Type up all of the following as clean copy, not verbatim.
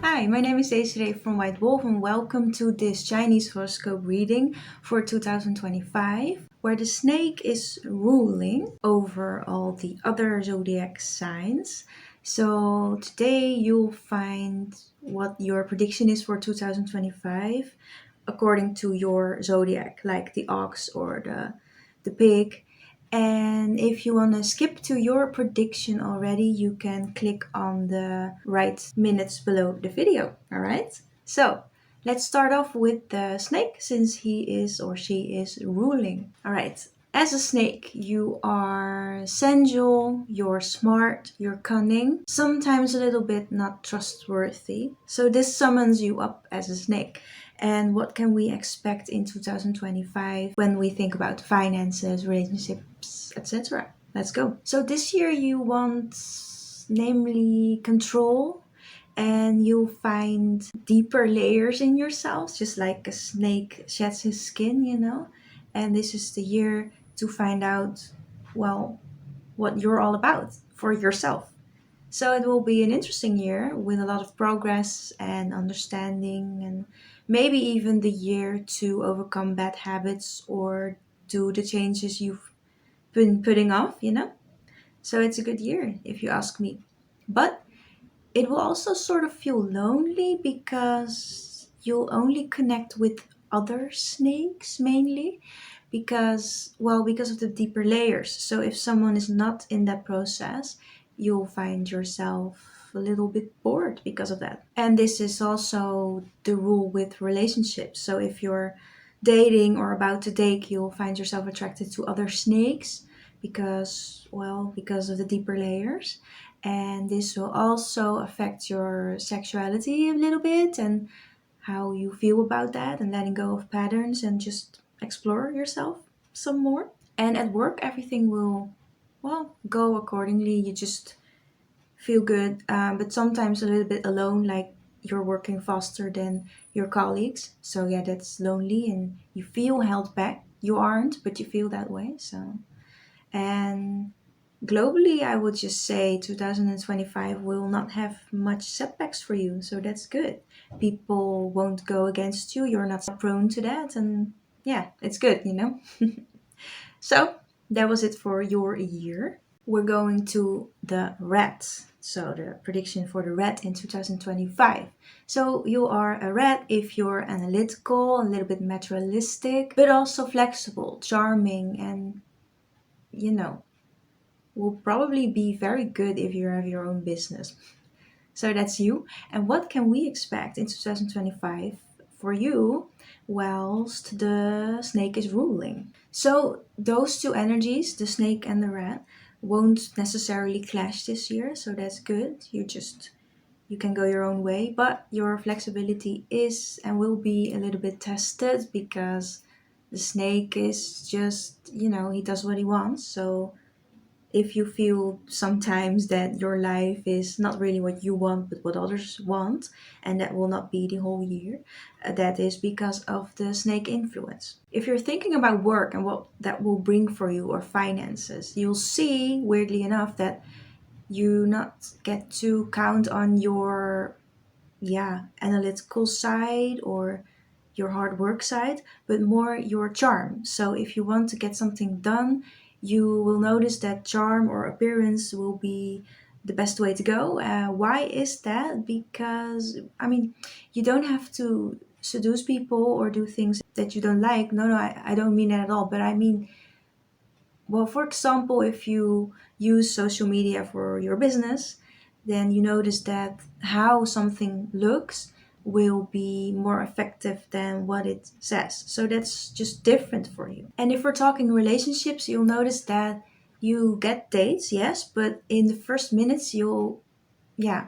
Hi, my name is Desiree from White Wolf, and welcome to this Chinese horoscope reading for 2025, where the snake is ruling over all the other zodiac signs. So, today you'll find what your prediction is for 2025 according to your zodiac, like the ox or the pig. And if you want to skip to your prediction already, you can click on the right minutes below the video. All right. So let's start off with the snake since he is or she is ruling. All right. As a snake, you are sensual, you're smart, you're cunning, sometimes a little bit not trustworthy. So this summons you up as a snake. And what can we expect in 2025 when we think about finances, relationships, etc.? Let's go. So this year you want, namely, control, and you'll find deeper layers in yourself, just like a snake sheds his skin. And this is the year to find out, well, what you're all about for yourself. So it will be an interesting year with a lot of progress and understanding, and maybe even the year to overcome bad habits or do the changes you've been putting off. So it's a good year if you ask me. But it will also sort of feel lonely because you'll only connect with other snakes mainly because of the deeper layers. So if someone is not in that process, you'll find yourself a little bit bored because of that. And this is also the rule with relationships. So if you're dating or about to date, you'll find yourself attracted to other snakes because of the deeper layers. And this will also affect your sexuality a little bit and how you feel about that, and letting go of patterns and just explore yourself some more. And at work, everything will, well, go accordingly. You just feel good, but sometimes a little bit alone, like you're working faster than your colleagues. So, yeah, that's lonely and you feel held back. You aren't, but you feel that way. So, and globally, I would just say 2025 will not have much setbacks for you, so that's good. People won't go against you, you're not prone to that, and yeah, it's good. So, that was it for your year. We're going to the rat. So, the prediction for the rat in 2025. So, you are a rat if you're analytical, a little bit materialistic, but also flexible, charming, and you know, will probably be very good if you have your own business. So that's you. And what can we expect in 2025 for you whilst the snake is ruling? So those two energies, the snake and the rat, won't necessarily clash this year. So that's good. You can go your own way, but your flexibility is and will be a little bit tested because the snake is just, he does what he wants. So if you feel sometimes that your life is not really what you want but what others want, and that will not be the whole year, that is because of the snake influence. If you're thinking about work and what that will bring for you or finances, you'll see, weirdly enough, that you not get to count on your analytical side or your hard work side, but more your charm. So if you want to get something done, you will notice that charm or appearance will be the best way to go. Why is that? Because, you don't have to seduce people or do things that you don't like. No, I don't mean that at all. But I mean, well, for example, if you use social media for your business, then you notice that how something looks will be more effective than what it says. So that's just different for you. And if we're talking relationships, you'll notice that you get dates, yes, but in the first minutes, you'll,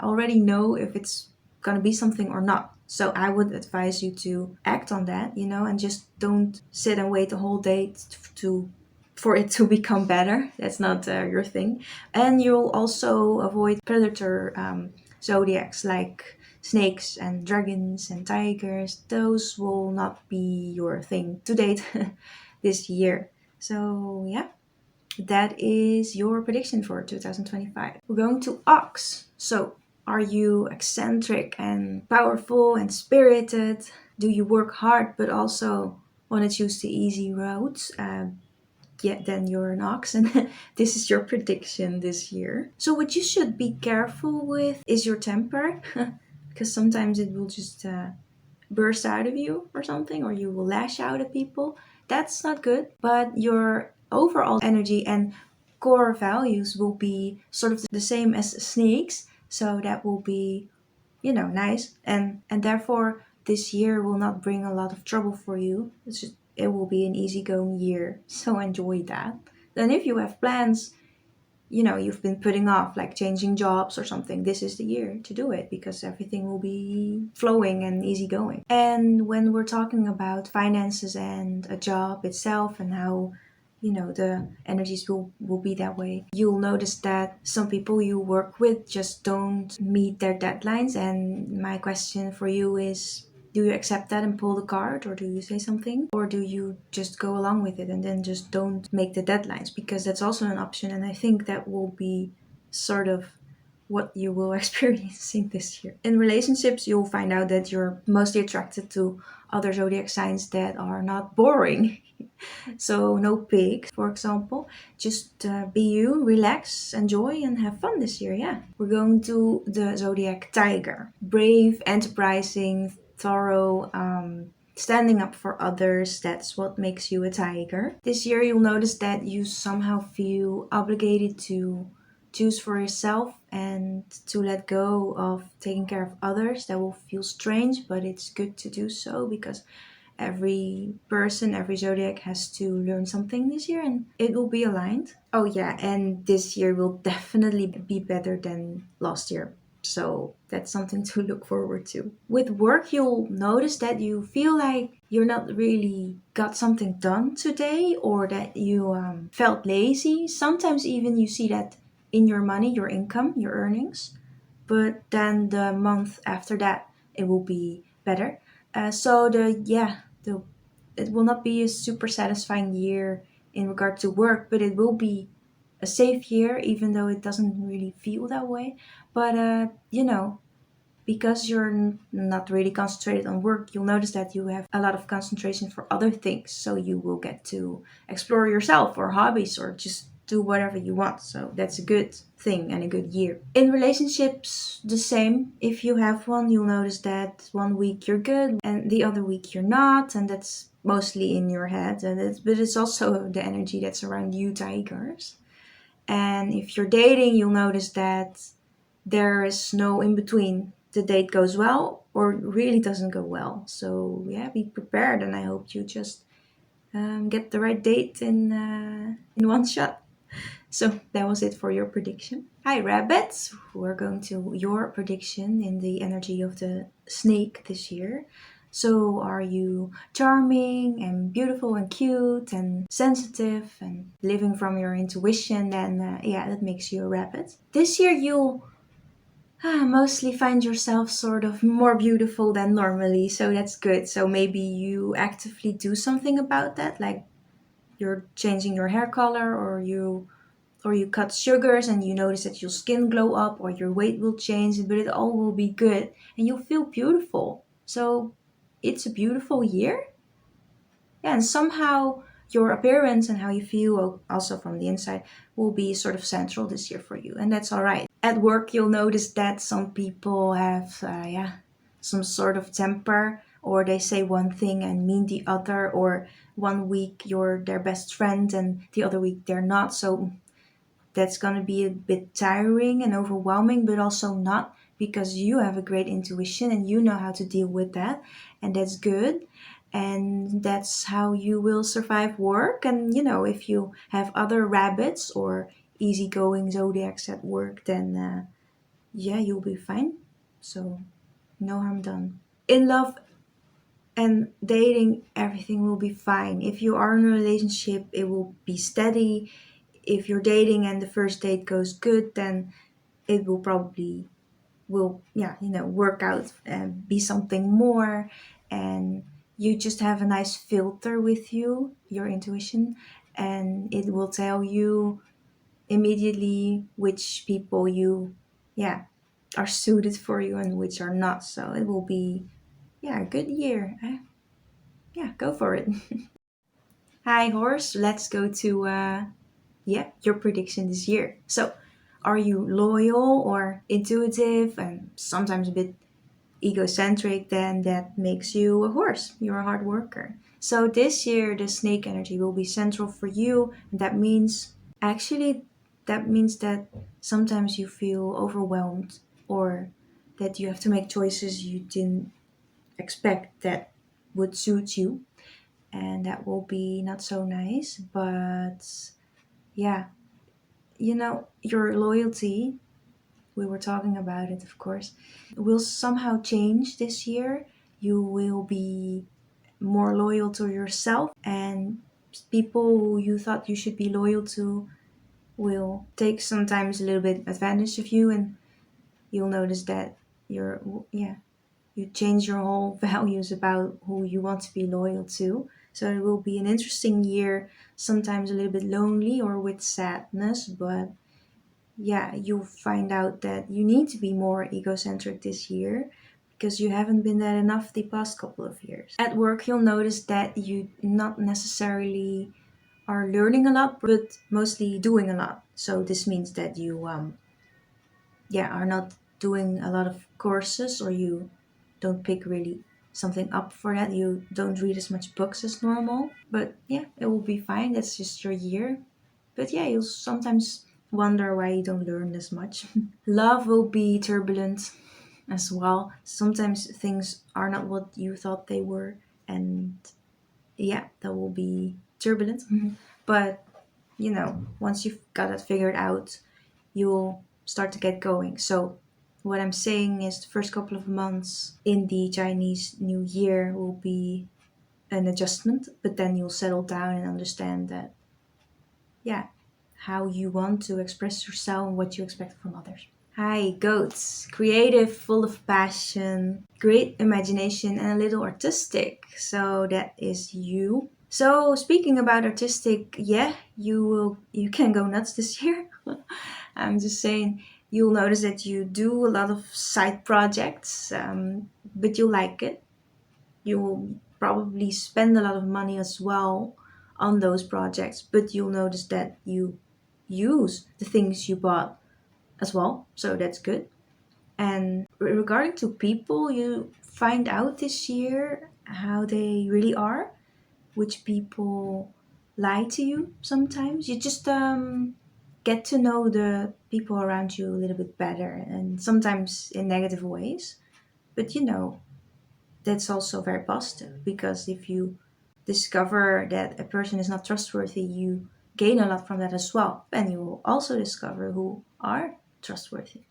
already know if it's gonna be something or not. So I would advise you to act on that, and just don't sit and wait the whole day to for it to become better. That's not your thing. And you'll also avoid predator zodiacs like snakes and dragons and tigers. Those will not be your thing to date this year. So, yeah, that is your prediction for 2025. We're going to ox. So, Are you eccentric and powerful and spirited? Do you work hard but also want to choose the easy route? Yeah, then you're an ox, and this is your prediction this year. So, what you should be careful with is your temper, because sometimes it will just burst out of you or something, or you will lash out at people. That's not good, but your overall energy and core values will be sort of the same as snakes, so that will be, nice, and therefore this year will not bring a lot of trouble for you. It will be an easygoing year, so enjoy that. Then if you have plans, you've been putting off, like changing jobs or something, this is the year to do it, because everything will be flowing and easygoing. And when we're talking about finances and a job itself and how the energies will be that way, you'll notice that some people you work with just don't meet their deadlines. And my question for you is, do you accept that and pull the card, or do you say something, or do you just go along with it and then just don't make the deadlines? Because that's also an option, and I think that will be sort of what you will experiencing this year. In relationships, you'll find out that you're mostly attracted to other zodiac signs that are not boring. So no pigs, for example. Just be you, relax, enjoy, and have fun this year. Yeah, we're going to the zodiac tiger. Brave, enterprising, thorough, standing up for others. That's what makes you a tiger. This year you'll notice that you somehow feel obligated to choose for yourself and to let go of taking care of others. That will feel strange, but it's good to do so, because every person, every zodiac has to learn something this year, and it will be aligned. Oh, yeah, and this year will definitely be better than last year. So that's something to look forward to. With work, you'll notice that you feel like you're not really got something done today, or that you felt lazy. Sometimes even you see that in your money, your income, your earnings. But then the month after that, it will be better. So the it will not be a super satisfying year in regard to work, but it will be a safe year, even though it doesn't really feel that way. But because you're not really concentrated on work, you'll notice that you have a lot of concentration for other things. So you will get to explore yourself or hobbies, or just do whatever you want. So that's a good thing and a good year. In relationships, the same. If you have one, you'll notice that one week you're good and the other week you're not. And that's mostly in your head. But it's also the energy that's around you, tigers. And if you're dating, you'll notice that there is no in between. The date goes well or really doesn't go well. So yeah, be prepared, and I hope you just get the right date in one shot. So that was it for your prediction. Hi rabbits, we're going to your prediction in the energy of the snake this year. So are you charming and beautiful and cute and sensitive and living from your intuition? Then yeah, that makes you a rabbit. This year you'll mostly find yourself sort of more beautiful than normally, so that's good. So maybe you actively do something about that, like you're changing your hair color, or you cut sugars and you notice that your skin glow up, or your weight will change, but it all will be good and you'll feel beautiful. So it's a beautiful year. Yeah, and somehow your appearance and how you feel also from the inside will be sort of central this year for you, and that's all right. At work, you'll notice that some people have some sort of temper, or they say one thing and mean the other, or one week you're their best friend and the other week they're not. So that's going to be a bit tiring and overwhelming, but also not, because you have a great intuition and you know how to deal with that, and that's good. And that's how you will survive work. And if you have other rabbits or easygoing zodiacs at work, then yeah, you'll be fine. So no harm done. In love and dating, everything will be fine. If you are in a relationship, it will be steady. If you're dating and the first date goes good, then it will probably work out and be something more. And you just have a nice filter with you, your intuition, and it will tell you immediately which people you yeah are suited for you and which are not. So it will be, yeah, a good year. Yeah, go for it. Hi, horse. Let's go to yeah, your prediction this year. So, are you loyal or intuitive and sometimes a bit egocentric? Then that makes you a horse. You're a hard worker. So this year the snake energy will be central for you, and that means actually that means that sometimes you feel overwhelmed, or that you have to make choices you didn't expect that would suit you, and that will be not so nice. But yeah, your loyalty, we were talking about it, of course, will somehow change this year. You will be more loyal to yourself, and people who you thought you should be loyal to will take sometimes a little bit advantage of you, and you'll notice that you're, yeah, you change your whole values about who you want to be loyal to. So it will be an interesting year, sometimes a little bit lonely or with sadness, but yeah, you'll find out that you need to be more egocentric this year because you haven't been that enough the past couple of years. At work, you'll notice that you not necessarily are learning a lot, but mostly doing a lot. So this means that you, yeah, are not doing a lot of courses, or you don't pick really something up for that. You don't read as much books as normal. But yeah, it will be fine. That's just your year. But yeah, you'll sometimes wonder why you don't learn as much. Love will be turbulent as well. Sometimes things are not what you thought they were, and yeah, that will be turbulent. But once you've got it figured out, you'll start to get going. So, what I'm saying is, the first couple of months in the Chinese New Year will be an adjustment, but then you'll settle down and understand that, yeah, how you want to express yourself and what you expect from others. Hi, goats. Creative, full of passion, great imagination, and a little artistic. So that is you. So speaking about artistic, yeah, you can go nuts this year. I'm just saying, you'll notice that you do a lot of side projects, but you like it. You will probably spend a lot of money as well on those projects, but you'll notice that you use the things you bought as well, so that's good. And regarding to people, you find out this year how they really are, which people lie to you sometimes. You just get to know the people around you a little bit better, and sometimes in negative ways. But that's also very positive, because if you discover that a person is not trustworthy, you gain a lot from that as well. And you will also discover who are trustworthy.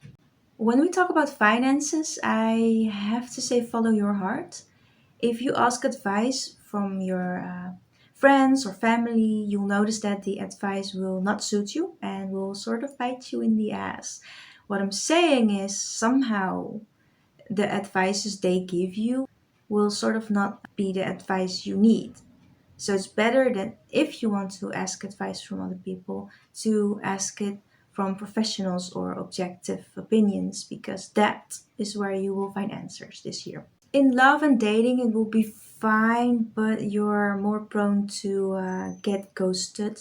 When we talk about finances, I have to say, follow your heart. If you ask advice from your friends or family, you'll notice that the advice will not suit you and will sort of bite you in the ass. What I'm saying is, somehow the advices they give you will sort of not be the advice you need. So it's better that if you want to ask advice from other people, to ask it from professionals or objective opinions, because that is where you will find answers this year. In love and dating, it will be fine, but you're more prone to get ghosted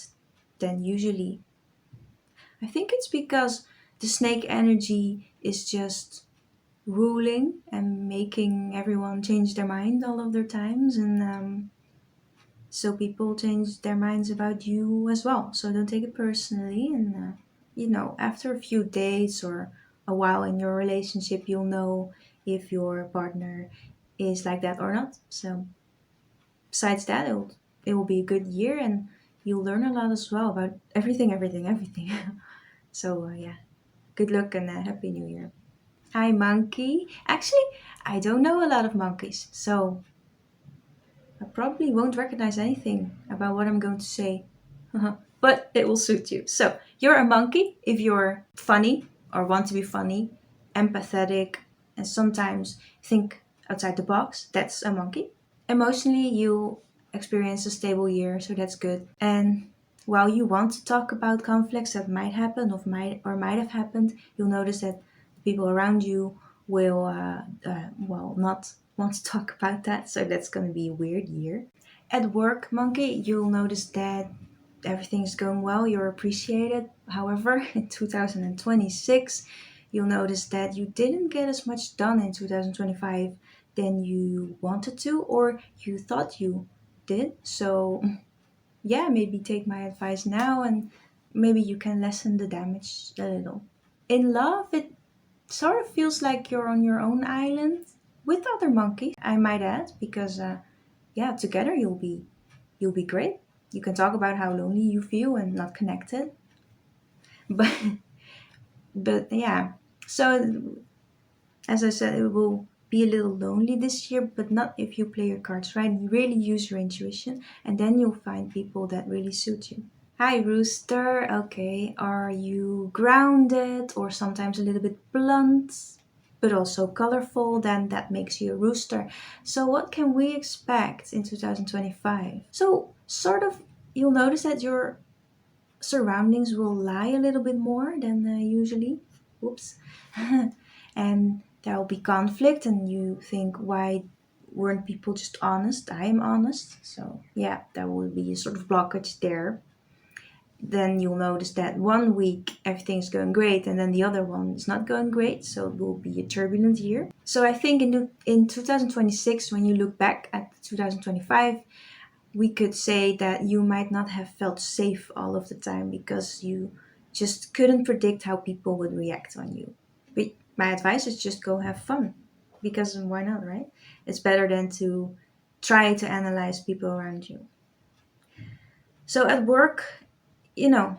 than usually. I think it's because the snake energy is just ruling and making everyone change their mind all of their times, and so people change their minds about you as well. So don't take it personally, and after a few days or a while in your relationship, you'll know if your partner is like that or not. So besides that, it will be a good year, and you'll learn a lot as well about everything, everything, everything. So yeah, good luck and happy new year. Hi, monkey. Actually, I don't know a lot of monkeys, so I probably won't recognize anything about what I'm going to say. But it will suit you. So, you're a monkey if you're funny or want to be funny, empathetic, and sometimes think outside the box. That's a monkey. Emotionally, you experience a stable year, so that's good. And while you want to talk about conflicts that might happen or might have happened, you'll notice that People around you will, not want to talk about that. So that's going to be a weird year. At work, Monkey, you'll notice that everything's going well, you're appreciated. However, in 2026, you'll notice that you didn't get as much done in 2025 than you wanted to or you thought you did. So, yeah, maybe take my advice now and maybe you can lessen the damage a little. In love, it sort of feels like you're on your own island with other monkeys, I might add, because yeah, together you'll be great. You can talk about how lonely you feel and not connected. But yeah. So as I said, it will be a little lonely this year, but not if you play your cards right and you really use your intuition, and then you'll find people that really suit you. Hi, Rooster. Okay, are you grounded or sometimes a little bit blunt, but also colorful? Then that makes you a rooster. So, what can we expect in 2025? So, sort of, you'll notice that your surroundings will lie a little bit more than usually. Oops. And there will be conflict, and you think, why weren't people just honest? I am honest. So, yeah, there will be a sort of blockage there. Then you'll notice that one week everything's going great and then the other one is not going great. So it will be a turbulent year. So I think in 2026, when you look back at 2025, we could say that you might not have felt safe all of the time because you just couldn't predict how people would react on you. But my advice is just go have fun, because why not, right? It's better than to try to analyze people around you. So at work, you know,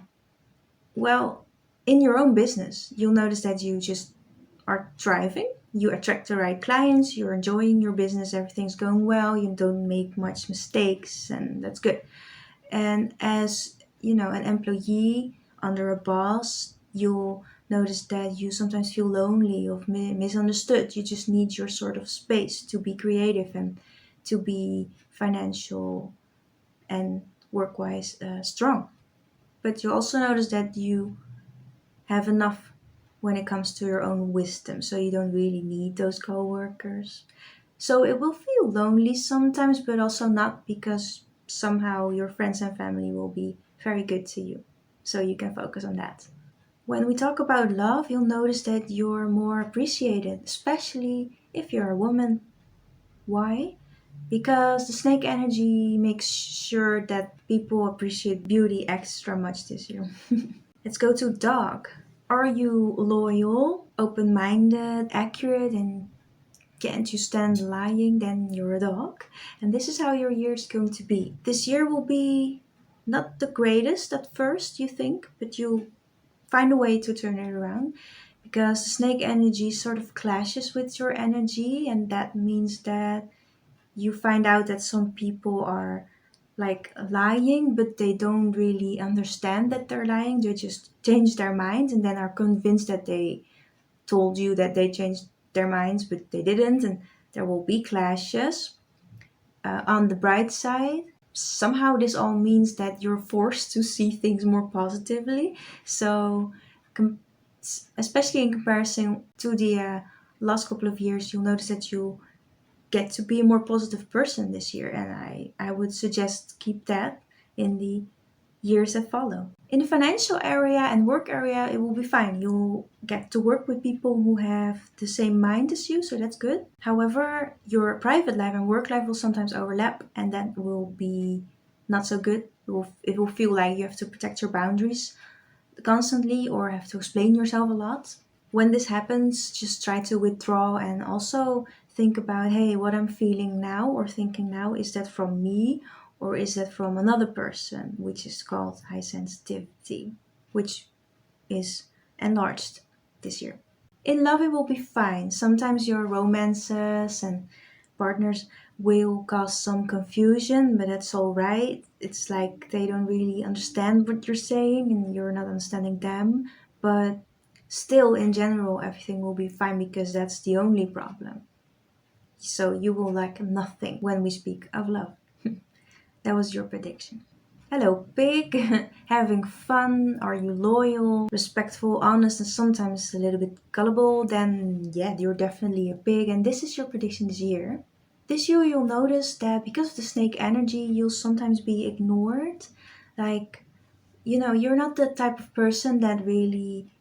well, in your own business, you'll notice that you just are thriving. You attract the right clients, you're enjoying your business, everything's going well, you don't make much mistakes, and that's good. And as an employee under a boss, you'll notice that you sometimes feel lonely or misunderstood. You just need your sort of space to be creative and to be financial and work-wise strong. But you also notice that you have enough when it comes to your own wisdom, so you don't really need those coworkers. So it will feel lonely sometimes, but also not, because somehow your friends and family will be very good to you. So you can focus on that. When we talk about love, you'll notice that you're more appreciated, especially if you're a woman. Why? Because the snake energy makes sure that people appreciate beauty extra much this year. Let's go to dog. Are you loyal, open minded, accurate, and can't you stand lying? Then you're a dog. And this is how your year is going to be. This year will be not the greatest at first, you think, but you'll find a way to turn it around, because the snake energy sort of clashes with your energy, and that means that you find out that some people are like lying, but they don't really understand that they're lying. They just change their minds and then are convinced that they told you that they changed their minds, but they didn't. And there will be clashes. On the bright side, somehow this all means that you're forced to see things more positively. So, com- especially in comparison to the last couple of years, you'll notice that you get to be a more positive person this year, and I would suggest keep that in the years that follow. In the financial area and work area, it will be fine. You'll get to work with people who have the same mind as you, so that's good. However, your private life and work life will sometimes overlap, and that will be not so good. It will feel like you have to protect your boundaries constantly or have to explain yourself a lot. When this happens, just try to withdraw and also think about, hey, what I'm feeling now or thinking now, is that from me or is that from another person, which is called high sensitivity, which is enlarged this year. In love, it will be fine. Sometimes your romances and partners will cause some confusion, but that's all right. It's like they don't really understand what you're saying and you're not understanding them. But still, in general, everything will be fine because that's the only problem. So you will lack nothing when we speak of love. That was your prediction. Hello, pig. Having fun? Are you loyal, respectful, honest, and sometimes a little bit gullible? Then, yeah, you're definitely a pig. And this is your prediction this year. This year, you'll notice that because of the snake energy, you'll sometimes be ignored. Like, you're not the type of person that really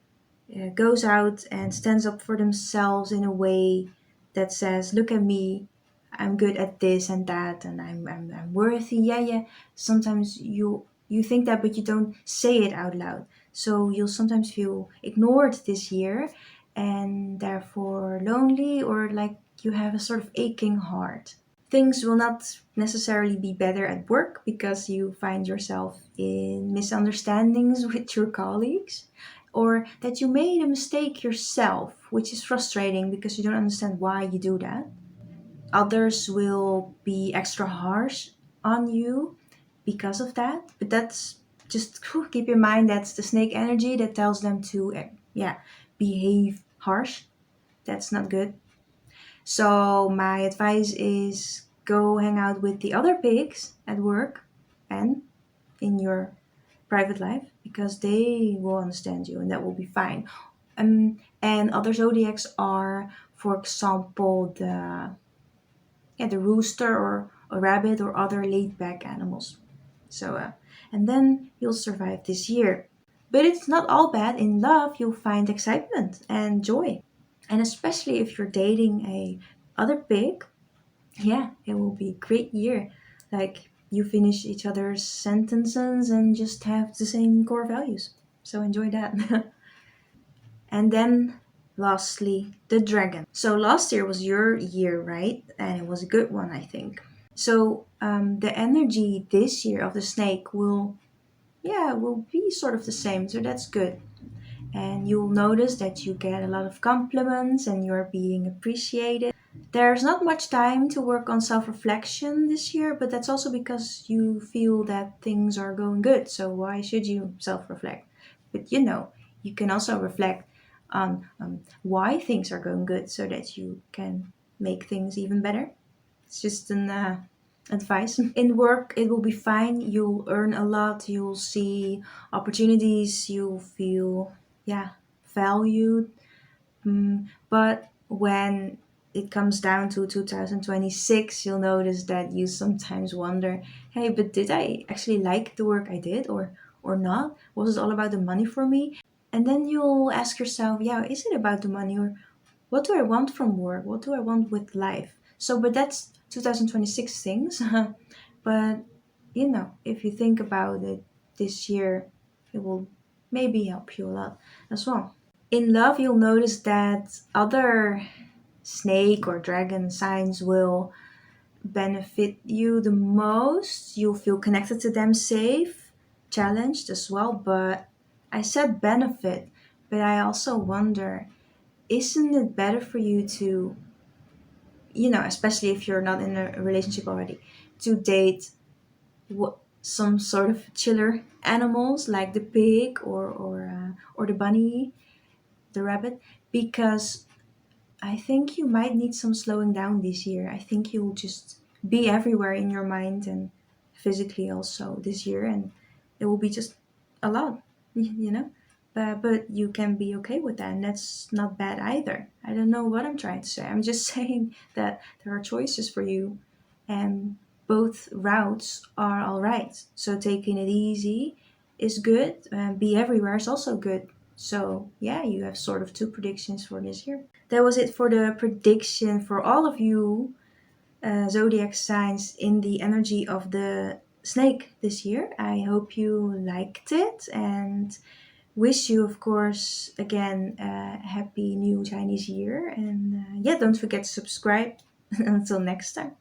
goes out and stands up for themselves in a way that says, "Look at me, I'm good at this and that, and I'm worthy." Yeah, yeah. Sometimes you think that, but you don't say it out loud. So you'll sometimes feel ignored this year, and therefore lonely, or like you have a sort of aching heart. Things will not necessarily be better at work because you find yourself in misunderstandings with your colleagues, or that you made a mistake yourself, which is frustrating because you don't understand why you do that. Others will be extra harsh on you because of that, but that's just keep in mind that's the snake energy that tells them to, yeah, behave harsh. That's not good. So my advice is go hang out with the other pigs at work and in your private life because they will understand you and that will be fine. And other zodiacs are, for example, the rooster or a rabbit or other laid back animals. So and then you'll survive this year. But it's not all bad. In love, you'll find excitement and joy, and especially if you're dating a other pig, yeah, it will be a great year. Like you finish each other's sentences and just have the same core values. So enjoy that. And then lastly, the dragon. So last year was your year, right? And it was a good one, I think. So the energy this year of the snake will, yeah, will be sort of the same. So that's good. And you'll notice that you get a lot of compliments and you're being appreciated. There's not much time to work on self reflection this year, but that's also because you feel that things are going good. So, why should you self reflect? But you can also reflect on why things are going good so that you can make things even better. It's just an advice. In work, it will be fine. You'll earn a lot. You'll see opportunities. You'll feel, yeah, valued. But when it comes down to 2026, you'll notice that you sometimes wonder, hey, but did I actually like the work I did or not? Was it all about the money for me? And then you'll ask yourself, yeah, is it about the money, or what do I want from work? What do I want with life? So, but that's 2026 things. But if you think about it this year, it will maybe help you a lot as well. In love, you'll notice that other snake or dragon signs will benefit you the most. You'll feel connected to them, safe, challenged as well. But I said benefit, but I also wonder, isn't it better for you to, especially if you're not in a relationship already, to date some sort of chiller animals like the pig or the bunny, the rabbit, because I think you might need some slowing down this year. I think you'll just be everywhere in your mind and physically also this year, and it will be just a lot, you know. But you can be okay with that, and that's not bad either. I don't know what I'm trying to say. I'm just saying that there are choices for you, and both routes are all right. So taking it easy is good, and be everywhere is also good. So yeah, you have sort of two predictions for this year. That was it for the prediction for all of you zodiac signs in the energy of the snake this year. I hope you liked it and wish you, of course, again, a happy new Chinese year. And yeah, don't forget to subscribe. Until next time.